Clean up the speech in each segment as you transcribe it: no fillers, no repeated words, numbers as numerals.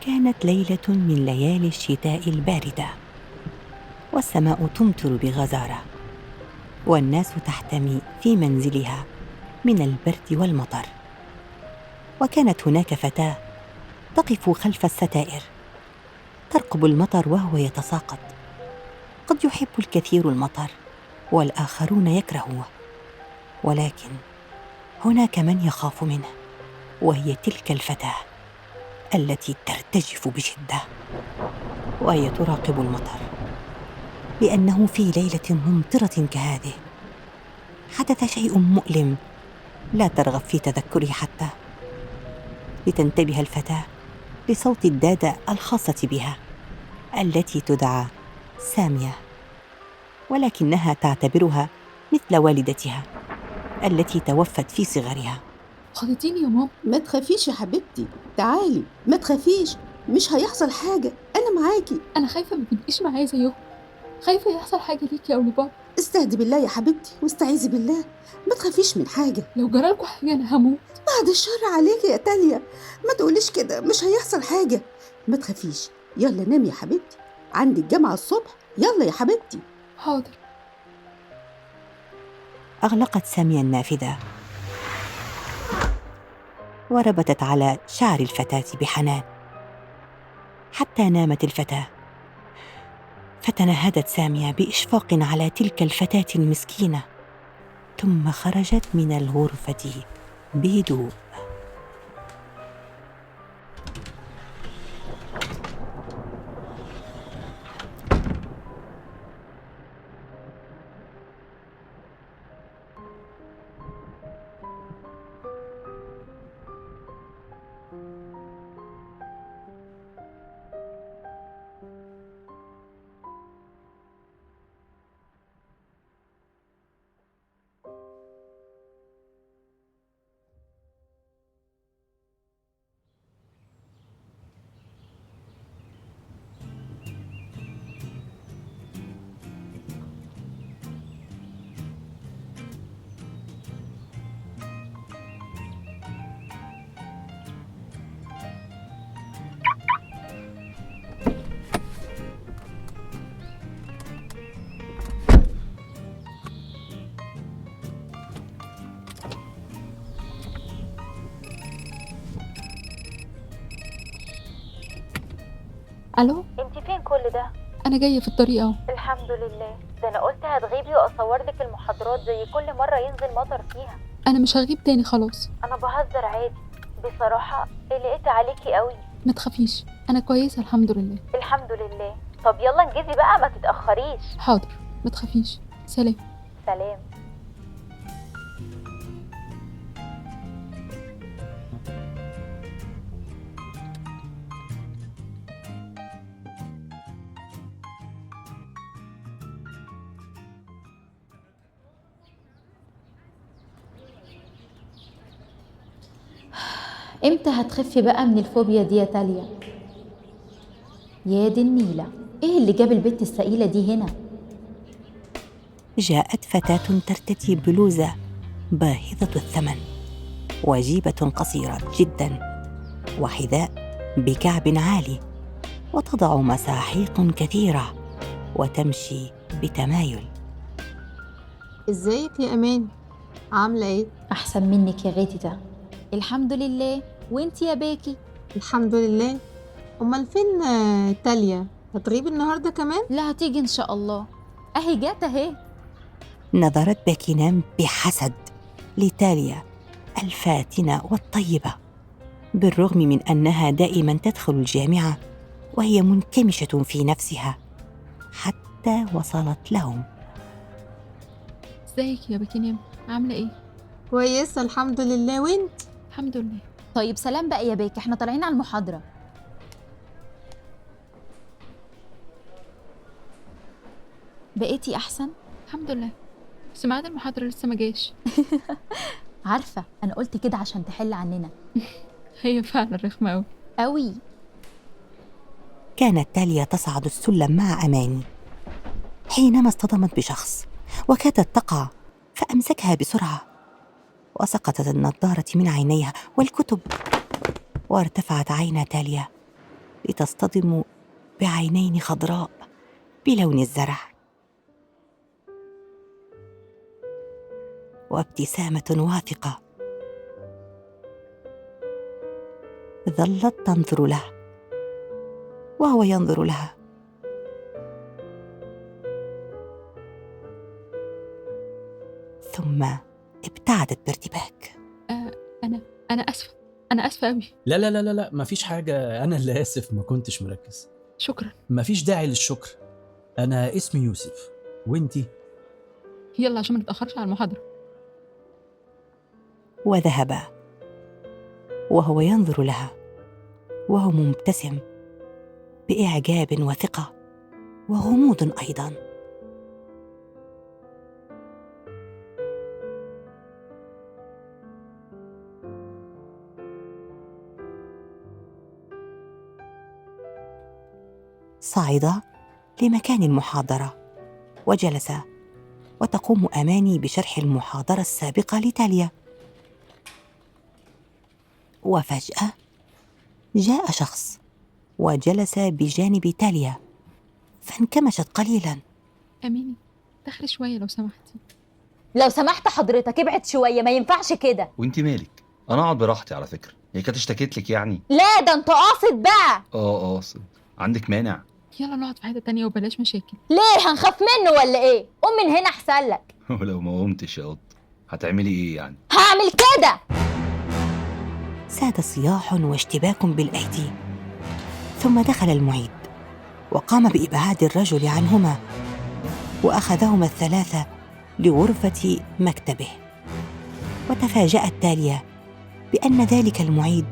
كانت ليلة من ليالي الشتاء الباردة، والسماء تمطر بغزارة، والناس تحتمي في منزلها من البرد والمطر. وكانت هناك فتاة تقف خلف الستائر ترقب المطر وهو يتساقط. قد يحب الكثير المطر والآخرون يكرهوه، ولكن هناك من يخاف منه، وهي تلك الفتاة التي ترتجف بشدة وهي تراقب المطر، لأنه في ليلة ممطرة كهذه حدث شيء مؤلم لا ترغب في تذكره حتى لتنتبه الفتاة لصوت الدادة الخاصة بها التي تدعى سامية، ولكنها تعتبرها مثل والدتها التي توفت في صغرها. خضتيني يا ماما. ما تخافيش يا حبيبتي، تعالي، ما تخافيش، مش هيحصل حاجة، أنا معاكي. أنا خايفة ما تبقيش معايا زيهم، خايفة يحصل حاجة ليكي أو لبابا. استهدي بالله يا حبيبتي واستعيذي بالله، ما تخافيش من حاجة. لو جرالكوا حاجة أنا هموت. بعد الشر عليكي يا تاليا، ما تقوليش كده، مش هيحصل حاجة، ما تخافيش. يلا نامي يا حبيبتي، عندك جامعة الصبح، يلا يا حبيبتي. حاضر. أغلقت سامية النافذة وربتت على شعر الفتاة بحنان حتى نامت الفتاة. فتنهدت سامية بإشفاق على تلك الفتاة المسكينة، ثم خرجت من الغرفة بهدوء. ألو، انتي فين كل ده؟ أنا جاية في الطريق أهو. الحمد لله. ده انا قلت هتغيبي واصور لك المحاضرات زي كل مره ينزل مطر فيها. أنا مش هغيب تاني خلاص. انا بهزر عادي، بصراحه قلقت عليكي قوي. ما تخافيش، أنا كويسة الحمد لله. الحمد لله. طب يلا انجزي بقى ما تتاخريش. حاضر، ما تخافيش. سلام. سلام. امتى هتخفي بقى من الفوبيا دي يا تاليا؟ يا دي النيلة، ايه اللي جاب البت السئيلة دي هنا؟ جاءت فتاة ترتدي بلوزة باهظة الثمن وجيبة قصيرة جدا وحذاء بكعب عالي، وتضع مساحيق كثيرة وتمشي بتمايل. ازيك يا امان؟ عامله ايه؟ احسن منك يا غيتتا. الحمد لله. وانت يا باكي؟ الحمد لله. امال فين تاليا؟ هتغيب النهارده كمان؟ لا، هتيجي ان شاء الله. اهي جات اهي. نظرت باكينام بحسد لتاليا الفاتنة والطيبة، بالرغم من أنها دائما تدخل الجامعة وهي منكمشة في نفسها، حتى وصلت لهم. ازيك يا باكينام؟ عاملة ايه؟ كويسه الحمد لله، وانت؟ الحمد لله. طيب سلام بقى يا باكي، احنا طالعين على المحاضرة. بقيتي احسن؟ الحمد لله، بس ميعاد المحاضرة لسه ما جاش. عارفة، انا قلت كده عشان تحل عننا. هي فعلا رخمة أوي. قوي. كانت تاليا تصعد السلم مع أماني حينما اصطدمت بشخص وكادت تقع، فأمسكها بسرعة وسقطت النظارة من عينيها والكتب، وارتفعت عينا تاليا لتصطدم بعينين خضراء بلون الزرع، وابتسامة واثقة. ظلت تنظر له وهو ينظر لها. ثم ابتعدت بارتباك. أنا آسفة، أنا آسفة أوي. لا لا لا لا لا، مفيش حاجة، أنا اللي آسف، ما كنتش مركز. شكرا. مفيش داعي للشكر. أنا اسمي يوسف، وإنتي؟ يلا عشان ما نتأخرش على المحاضرة. وذهبا وهو ينظر لها وهو مبتسم بإعجاب وثقة وغموض أيضا. صعد لمكان المحاضرة وجلس، وتقوم أماني بشرح المحاضرة السابقة لتاليا. وفجأة جاء شخص وجلس بجانب تاليا، فانكمشت قليلا. أميني دخلي شوية لو سمحتي. لو سمحت حضرتك ابعد شويه، ما ينفعش كده. وانت مالك؟ انا اقعد براحتي على فكره، هي كانت اشتكيت لك يعني؟ لا ده انت قاصد بقى. قاصد. عندك مانع؟ يلا نقعد في حتة تانية وبلاش مشاكل. ليه هنخاف منه ولا ايه؟ قوم من هنا احسن لك. ولو ما قمتش يا قط هتعملي ايه يعني؟ هعمل كده. ساد صياح واشتباك بالأيدي، ثم دخل المعيد وقام بإبعاد الرجل عنهما، وأخذهما الثلاثة لغرفة مكتبه. وتفاجأت تاليا بأن ذلك المعيد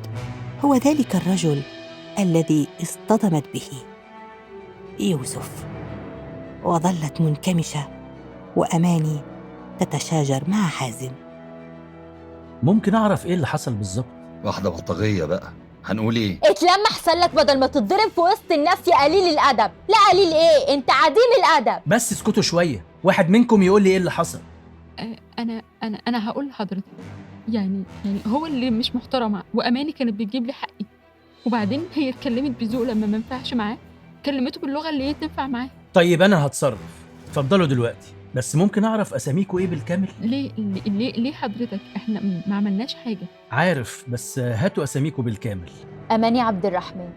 هو ذلك الرجل الذي اصطدمت به، يوسف. وظلت منكمشة وأماني تتشاجر مع حازم. ممكن أعرف إيه اللي حصل بالظبط؟ واحده بلطجيه بقى، هنقول ايه؟ اتلم احسن لك بدل ما تتضرب في وسط الناس يا قليل الادب. لا قليل ايه، انت عديم الادب. بس اسكتوا شوية، واحد منكم يقول لي إيه اللي حصل. أنا هقول لحضرتك. يعني هو اللي مش محترم، وأماني كانت بتجيب لي حقي، وبعدين هي اتكلمت بذوق لما ما ينفعش معاه، كلمته باللغة اللي هي تنفع معاه. طيب أنا هتصرف، اتفضلوا دلوقتي، بس ممكن أعرف أساميكوا إيه بالكامل؟ ليه حضرتك؟ احنا ما عملناش حاجة. عارف، بس هاتوا أساميكوا بالكامل. اماني عبد الرحمن.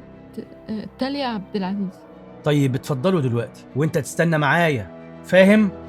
تاليا عبد العزيز. طيب اتفضلوا دلوقتي، وانت تستنى معايا، فاهم؟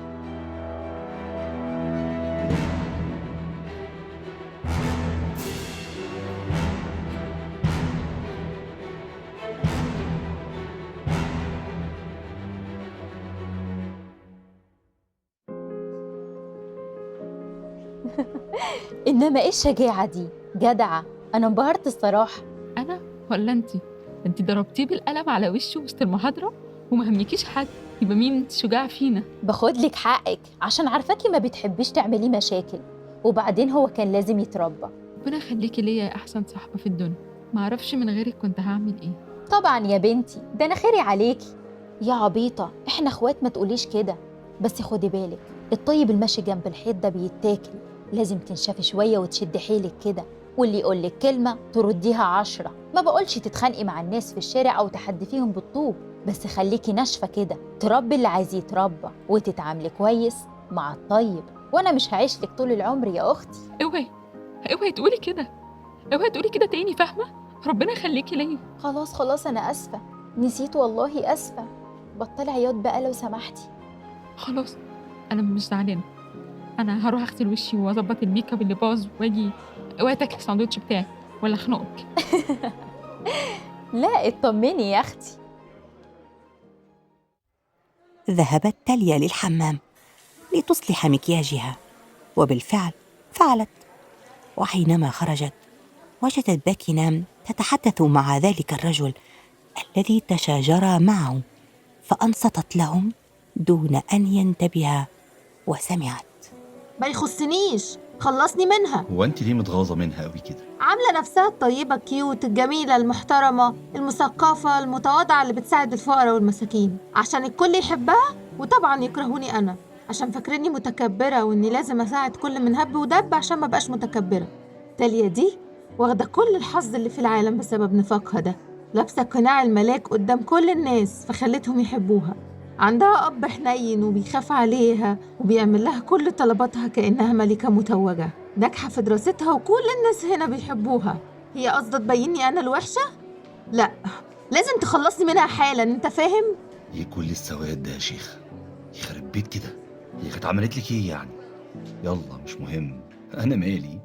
انما ايه الشجاعه دي؟ جدعه، انا انبهرت الصراحه. أنا ولا أنتي؟ أنتي ضربتيه بالقلم على وشه وسط المحاضرة وما همكيش حد، يبقى مين شجاع فينا؟ باخد لك حقك عشان عارفاكي ما بتحبيش تعملي مشاكل، وبعدين هو كان لازم يتربى. ربنا يخليكي ليا يا أحسن صاحبة في الدنيا، معرفش من غيرك كنت هعمل إيه. طبعا يا بنتي، ده انا خيري عليكي. يا عبيطه، احنا اخوات ما تقوليش كده. بس خدي بالك، الطيب الماشي جنب الحيط ده بيتاكل، لازم تنشفي شويه وتشدي حيلك كده، واللي يقولك كلمه ترديها 10. ما بقولش تتخانقي مع الناس في الشارع او تحدفيهم بالطوب، بس خليكي ناشفه كده، تربي اللي عايز يتربى وتتعاملي كويس مع الطيب. وانا مش هعيش لك طول العمر يا اختي. اوعي تقولي كده، اوعي تقولي كده تاني، فاهمه؟ ربنا يخليكي ليا. خلاص انا اسفه، نسيت والله، اسفه. بطلي عياط بقى لو سمحتي. خلاص انا مش زعلانه، انا هروح اغسل وشي واظبط الميك اب اللي باظ واجي. اوعي تاكلي الساندوتش بتاعي ولا اخنقك. لا اطمني يا اختي. ذهبت تاليا للحمام لتصلح مكياجها، وبالفعل فعلت. وحينما خرجت وجدت باكينام تتحدث مع ذلك الرجل الذي تشاجرا معه، فأنصتت لهم دون أن ينتبه وسمعت. ما يخصنيش، خلصني منها. هو انت ليه متغاظه منها قوي كده؟ عامله نفسها الطيبه الكيوت الجميله المحترمه المثقفه المتواضعه اللي بتساعد الفقراء والمساكين عشان الكل يحبها، وطبعا يكرهوني انا عشان فاكريني متكبره واني لازم اساعد كل من هب ودب عشان ما بقاش متكبره. تاليا دي واخده كل الحظ اللي في العالم بسبب نفاقها ده. لابسة قناع الملاك قدام كل الناس فخلتهم يحبوها. عندها أب حنين وبيخاف عليها وبيعمل لها كل طلباتها كأنها ملكة متوجة. ناجحة في دراستها وكل الناس هنا بيحبوها. هي قصدها تبيني أنا الوحشة؟ لا، لازم تخلصني منها حالا، أنت فاهم؟ ايه كل السواد ده يا شيخ؟ يخرب بيت كده، هي كانت عملت لك ايه يعني؟ يلا مش مهم، انا مالي.